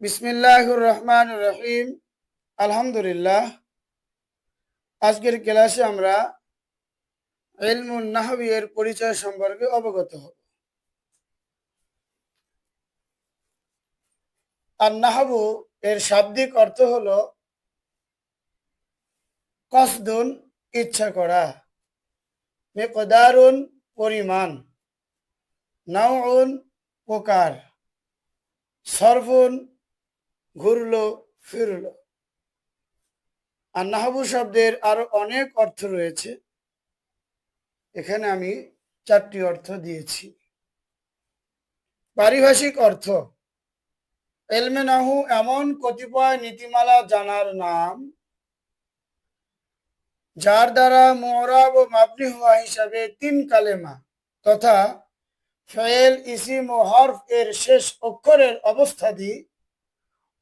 বিসমিল্লাহির রহমানির রহিম। আলহামদুলিল্লাহ। আজকের ক্লাসে আমরা ইলমুন নাহবি এর পরিচয় সম্পর্কে অবগত হব। আর নাহবু এর শাব্দিক অর্থ হলো কসদুন ইচ্ছা করা, মিকদারুন পরিমাণ, নাউন প্রকার, সরফুন ঘুরলো ফিরলো। আর নাহবু শব্দের আরো অনেক অর্থ রয়েছে, এখানে আমি 4টি অর্থ দিয়েছি। পারিভাষিক অর্থ: ইলমে নাহু এমন কতিপয় নীতিমালা জানার নাম যার দ্বারা মু'রাব ও মাবনি হওয়া হিসাবে 3 কালেমা তথা ফেল, ইসিম ও হরফ এর শেষ অক্ষরের অবস্থাদি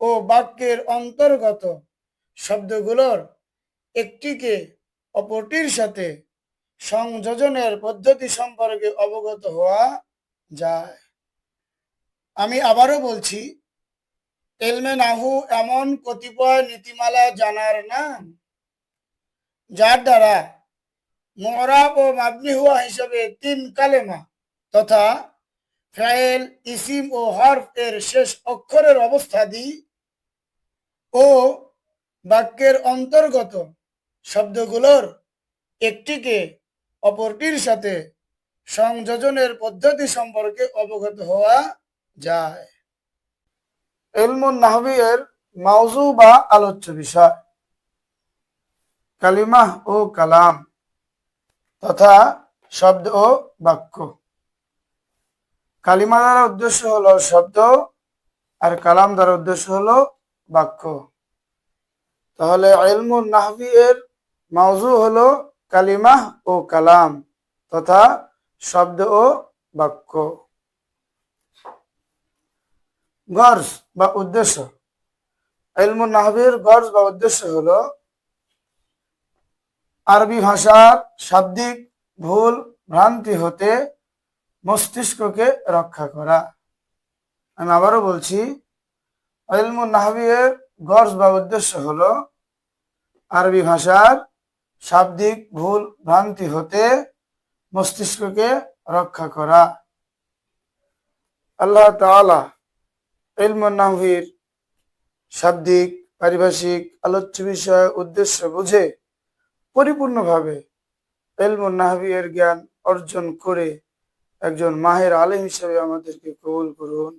ও বাক্যের অন্তর্গত শব্দগুলোর একটিকে অপরটির সাথে সংযোজনের পদ্ধতি সম্পর্কে অবগত হওয়া যায়। আমি আবারও বলছি, ইলমে নাহু এমন কতিপয় নীতিমালা জানার নাম যার দ্বারা মু'রাব ও মাবনি হওয়া হিসাবে 3 কালেমা তথা ফাইল, ইসিম ও হরফ এর শেষ অক্ষরের অবস্থাদি ও বাক্যের অন্তর্গত শব্দগুলোর একটিকে অপরটির সাথে সংযোজনের পদ্ধতি সম্পর্কে অবগত হওয়া যায়। ইলমুন নাহবি এর মাউজু বা আলোচ্য বিষয়: কালিমাহ ও কালাম তথা শব্দ ও বাক্য। কালিমা দ্বারা উদ্দেশ্য হলো শব্দ, আর কালাম দ্বারা উদ্দেশ্য হলো বাক্য। তাহলে ইলমুন নাহবি এর মাউজু হলো কালিমাহ ও কালাম তথা শব্দ ও বাক্য। গর্জ বা উদ্দেশ্য: ইলমুন নাহবির গর্জ বা উদ্দেশ্য হলো আরবি ভাষার শাব্দিক ভুল ভ্রান্তি হতে মস্তিষ্ককে রক্ষা করা। আমি আবারও বলছি, ইলমুন নাহবি এর গর্জ বা উদ্দেশ্য হলো আরবি ভাষার শাব্দিক ভুল ভ্রান্তি হতে মস্তিষ্ককে রক্ষা করা। আল্লাহ তাআলা ইলমুন নাহবির শাব্দিক, পারিভাষিক, আলোচ্য বিষয়, উদ্দেশ্য বুঝে পরিপূর্ণভাবে ইলমুন নাহবি এর জ্ঞান অর্জন করে একজন মাহির আলেম হিসেবে আমাদেরকে কবুল করুন।